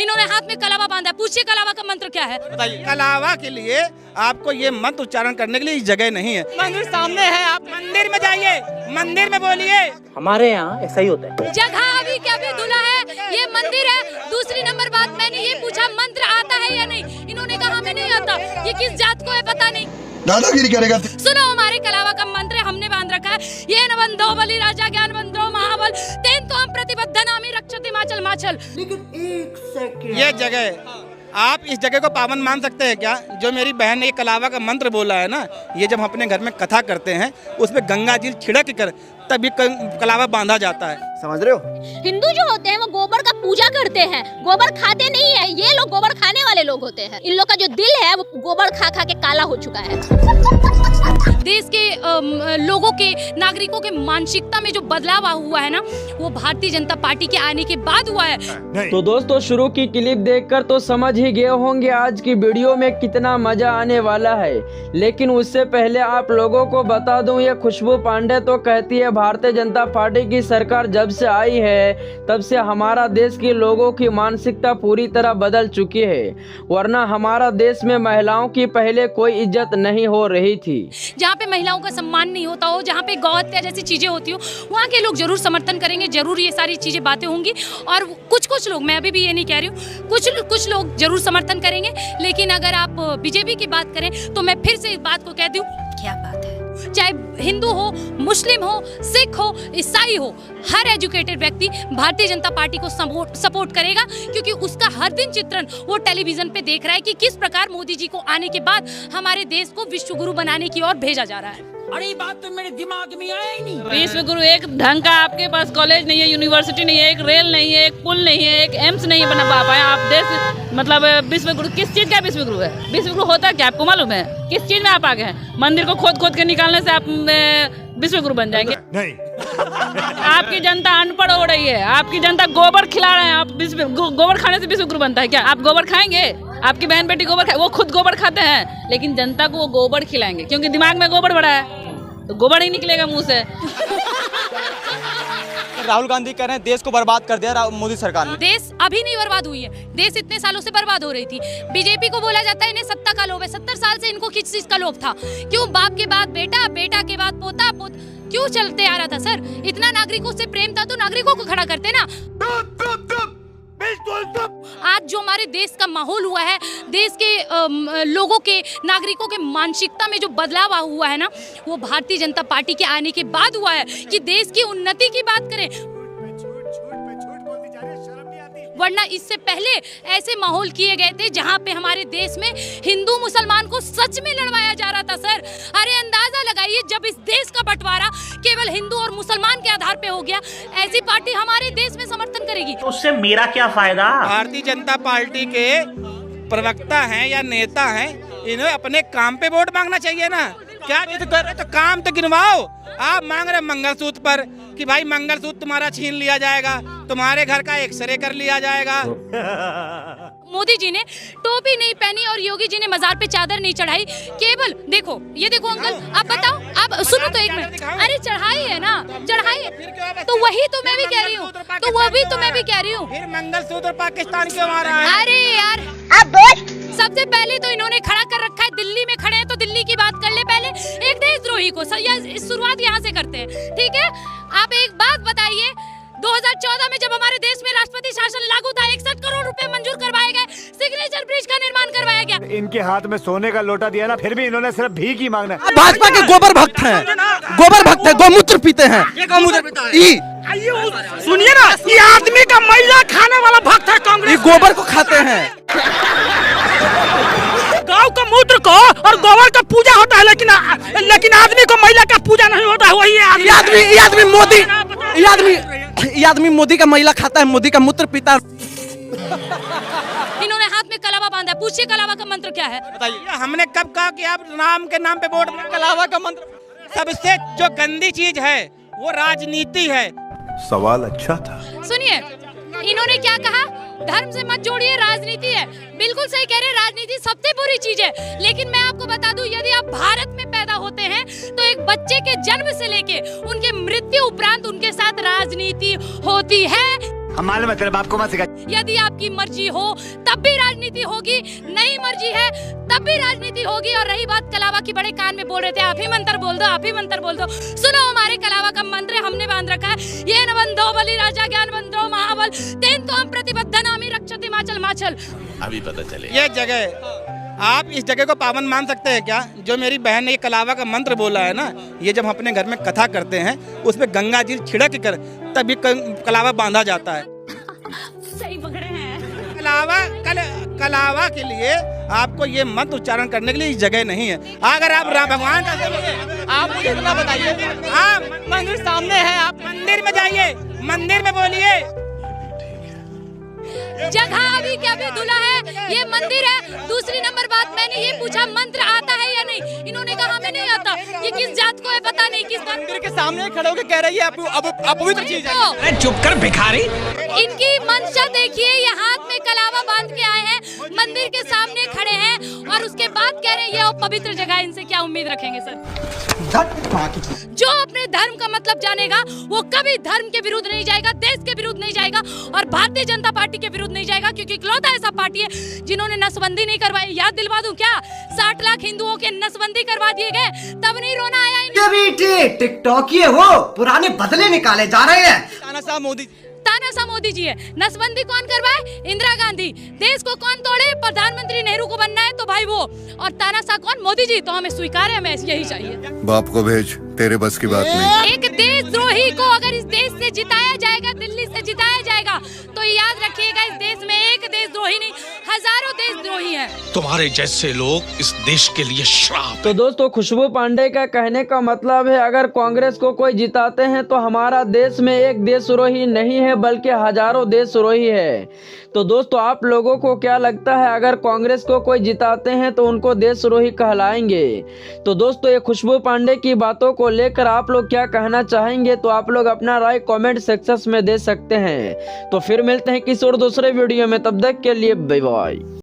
इन्होंने हाथ में कलावा बांधा। पूछिए कलावा का मंत्र क्या है। बताइए। कलावा के लिए आपको ये मंत्र उच्चारण करने के लिए जगह नहीं है। मंदिर सामने है, आप मंदिर में जाइए, मंदिर में बोलिए। हमारे यहाँ ऐसा ही होता है। जगह अभी क्या भी धुला है, ये मंदिर है। दूसरी नंबर बात, मैंने ये पूछा मंत्र आता है या नहीं, इन्होंने कहा हमें नहीं आता। ये किस जात को है पता नहीं, दादागिरी करेगा। सुनो हमारे कलावा का मंत्र हमने बांध रखा है। ये न बंधो बलि राजा ज्ञान बंधो महाबल तेन तो हम प्रतिबद्ध नामी रक्षति हिमाचल माचल। लेकिन एक सेकंड, ये जगह आप इस जगह को पावन मान सकते हैं क्या? जो मेरी बहन ने ये कलावा का मंत्र बोला है ना, ये जब हम अपने घर में कथा करते हैं उसमें गंगा जी छिड़क कर तभी कलावा बांधा जाता है। समझ रहे हो? हिंदू जो होते हैं वो गोबर का पूजा करते हैं, गोबर खाते नहीं है। ये लोग गोबर खाने वाले लोग होते हैं। इन लोग का जो दिल है वो गोबर खा खा के काला हो चुका है। देश के लोगों के, नागरिकों के मानसिकता में जो बदलाव हुआ है ना, वो भारतीय जनता पार्टी के आने के बाद हुआ है। तो दोस्तों, शुरू की क्लिप देखकर तो समझ ही गए होंगे आज की वीडियो में कितना मजा आने वाला है। लेकिन उससे पहले आप लोगों को बता दूं, ये खुशबू पांडे तो कहती है भारतीय जनता पार्टी की सरकार जब से आई है तब से हमारा देश के लोगों की मानसिकता पूरी तरह बदल चुकी है। वरना हमारा देश में महिलाओं की पहले कोई इज्जत नहीं हो रही थी। जहाँ पे महिलाओं का सम्मान नहीं होता हो, जहाँ पे गौ हत्या जैसी चीजें होती हो, वहाँ के लोग जरूर समर्थन करेंगे, जरूर ये सारी चीजें बातें होंगी। और कुछ लोग, मैं अभी भी ये नहीं कह रही हूँ, कुछ लोग जरूर समर्थन करेंगे। लेकिन अगर आप बीजेपी की बात करें तो मैं फिर से इस बात को कह दूं, क्या बात है, चाहे हिंदू हो, मुस्लिम हो, सिख हो, ईसाई हो, हर एजुकेटेड व्यक्ति भारतीय जनता पार्टी को सपोर्ट करेगा, क्योंकि उसका हर दिन चित्रण वो टेलीविजन पे देख रहा है कि किस प्रकार मोदी जी को आने के बाद हमारे देश को विश्व गुरु बनाने की ओर भेजा जा रहा है। अरे ये बात तो मेरे दिमाग में आया ही नहीं। विश्व गुरु, एक ढंग का आपके पास कॉलेज नहीं है, यूनिवर्सिटी नहीं है, एक रेल नहीं है, एक पुल नहीं है, एक एम्स नहीं बना पाया। आप देश मतलब विश्व गुरु किस चीज का विश्व गुरु है? विश्व गुरु होता क्या आपको मालूम है? किस चीज में आप आगे हैं? मंदिर को खोद के निकालने से आप विश्व गुरु बन जाएंगे? नहीं। आपकी जनता अनपढ़ हो रही है, आपकी जनता गोबर खिला रहे हैं। आप गोबर खाने से विश्व गुरु बनता है क्या? आप गोबर खाएंगे? आपकी बहन बेटी गोबर वो खुद गोबर खाते हैं, लेकिन जनता को वो गोबर खिलाएंगे क्योंकि दिमाग में गोबर भरा है, तो गोबर ही निकलेगा मुंह से। राहुल गांधी कह रहे हैं देश को बर्बाद कर दिया मोदी सरकार ने। देश अभी नहीं बर्बाद हुई है, देश इतने सालों से बर्बाद हो रही थी। बीजेपी को बोला जाता है इन्हें सत्ता का लोभ है। 70 साल से इनको किस चीज का लोभ था? क्यों बाप के बाद बेटा, बेटा के बाद पोता, क्यों चलते आ रहा था सर? इतना नागरिकों से प्रेम था तो नागरिकों को खड़ा करते ना। आज जो हमारे देश का माहौल हुआ है, देश के लोगों के, नागरिकों के मानसिकता में जो बदलाव हुआ है ना, वो भारतीय जनता पार्टी के आने के बाद हुआ है। कि देश की उन्नति की बात करें, वरना इससे पहले ऐसे माहौल किए गए थे जहां पे हमारे देश में हिंदू मुसलमान को सच में लड़वाया जा रहा था सर। अरे अंदाजा लगाइए, जब इस देश का बंटवारा केवल हिंदू और मुसलमान के आधार पे हो गया, ऐसी पार्टी हमारे देश में समर्थन करेगी? उससे मेरा क्या फायदा? भारतीय जनता पार्टी के प्रवक्ता हैं या नेता हैं, इन्हें अपने काम पे वोट मांगना चाहिए ना। क्या जिद कर रहे तो काम तो गिनवाओ। आप मांग रहे मंगलसूत्र पर कि भाई मंगलसूत्र तुम्हारा छीन लिया जाएगा, तुम्हारे घर का एक्सरे कर लिया जाएगा। मोदी जी ने टोपी नहीं पहनी और योगी जी ने मजार पे चादर नहीं चढ़ाई। केवल देखो, ये देखो अंकल, आप बताओ, आप सुनो तो एक मिनट। अरे चढ़ाई है ना, चढ़ाई है तो वही तो मैं भी कह रही हूँ, तो वो भी तो मैं भी कह रही हूँ। फिर मंगलसूत्र पाकिस्तान क्यों आ रहा है? अरे यार, सबसे पहले तो इन्होंने खड़ा कर रखा है, दिल्ली में खड़े हैं तो दिल्ली की बात कर ले पहले। एक देशद्रोही को शुरुआत यहाँ से करते हैं, ठीक है? आप एक बात बताइए, 2014 में जब हमारे देश में राष्ट्रपति शासन लागू था, 61 करोड़ रुपए मंजूर करवाए गए, सिग्नेचर ब्रिज का निर्माण करवाया गया। इनके हाथ में सोने का लोटा दिया ना, फिर भी इन्होंने सिर्फ भीख ही मांगना है। भाजपा के गोबर भक्त हैं, गोबर भक्त है, गोमूत्र पीते हैं। सुनिए ना, ये आदमी का मैला खाने वाला भक्त है कांग्रेस। ये गोबर को खाते हैं। गाँव का मूत्र को और गोबर का पूजा होता है, लेकिन आदमी को महिला का पूजा नहीं होता है। वही ये आदमी मोदी का महिला खाता है, मोदी का मूत्र पीता है। इन्होंने हाथ में कलावा बांधा। पूछिए कलावा का मंत्र क्या है। बताइए। हमने कब कहा कि आप राम के नाम पे वोट? कलावा का मंत्र सबसे जो गंदी चीज है वो राजनीति है। सवाल अच्छा था। सुनिए, इन्होंने क्या कहा? धर्म से मत जोड़िए, राजनीति है। बिल्कुल सही कह रहे, राजनीति सबसे बुरी चीज है। लेकिन मैं आपको बता दूं, यदि आप भारत में पैदा होते हैं तो एक बच्चे के जन्म से लेके उनके मृत्यु उपरांत उनके साथ राजनीति होती है। हम मालूम है तेरे बाप को मत सिखा। यदि आपकी मर्जी हो तब भी राजनीति होगी, नहीं मर्जी है तब भी राजनीति होगी। और रही बात कलावा की, बड़े कान में बोल रहे थे आप ही मंत्र बोल दो, आप ही मंत्र बोल दो। सुनो, हमारे कलावा का मंत्र हमने बांध रखा है, ये न बंधो बलि राजा ज्ञान बंधो महाबल तेन तो हम प्रतिबद्ध नामी रक्षति माचल माचल। अभी पता चले ये जगह, आप इस जगह को पावन मान सकते हैं क्या? जो मेरी बहन ने ये कलावा का मंत्र बोला है ना, ये जब हम अपने घर में कथा करते हैं उसमें गंगा जी छिड़क कर तभी कलावा बांधा जाता है। सही पकड़े हैं। कलावा के लिए आपको ये मंत्र उच्चारण करने के लिए जगह नहीं है। अगर आप राम भगवान का, आप मुझे इतना बताइए, आप मंदिर सामने है, आप मंदिर में जाइए, मंदिर में बोलिए। जगह अभी क्या भी धुला है, ये मंदिर है। दूसरी नंबर बात, मैंने ये पूछा मंत्र आता है या नहीं, इन्होंने कहा हमें नहीं आता। ये किस जात को है पता नहीं, किस जात। मंदिर के सामने खड़े होकर कह रही है अपवित्र चीज है। चुप कर भिखारी। इनकी मंशा देखिए, ये हाथ में कलावा बांध के आए हैं, मंदिर के सामने खड़े हैं और उसके बाद कह रहे हैं ये पवित्र जगह है। इनसे क्या उम्मीद रखेंगे सर? जो अपने धर्म का मतलब जानेगा वो कभी धर्म के विरुद्ध नहीं जाएगा, देश के विरुद्ध नहीं जाएगा और भारतीय जनता पार्टी के विरुद्ध नहीं जाएगा, क्योंकि इकलौता ऐसा पार्टी है जिन्होंने नसबंदी नहीं करवाई। याद दिलवा दूं क्या, 60 लाख हिंदुओं के नसबंदी करवा दिए गए, तब नहीं रोना आया इन्हें। टिकटॉकिए हो, पुराने बदले निकाले जा रहे हैं। तानाशाह मोदी जी है। नसबंदी कौन करवाए? इंदिरा गांधी। देश को कौन तोड़े? प्रधानमंत्री नेहरू को बनना है तो भाई वो, और तानाशाह कौन? मोदी जी। तो हमें स्वीकार है, हमें यही चाहिए। बाप को भेज, तेरे बस की बात नहीं। एक देशद्रोही को अगर इस देश से जिताया जाएगा, दिल्ली से जिताया जाएगा, तो याद रखिएगा इस देश में एक देशद्रोही नहीं, हजारों देशद्रोही हैं। तुम्हारे जैसे लोग इस देश के लिए श्राप। तो दोस्तों, खुशबू पांडे का कहने का मतलब है अगर कांग्रेस को कोई जिताते हैं तो हमारा देश में एक देशद्रोही नहीं है बल्कि हजारों देशद्रोही है। तो दोस्तों, आप लोगों को क्या लगता है अगर कांग्रेस को कोई जिताते हैं तो उनको देशद्रोही कहलाएंगे? तो दोस्तों, ये खुशबू पांडे की बातों को लेकर आप लोग क्या कहना चाहेंगे? तो आप लोग अपना राय कमेंट सेक्शन में दे सकते हैं। तो फिर मिलते हैं किसी और दूसरे वीडियो में, तब तक के लिए बाय बाय।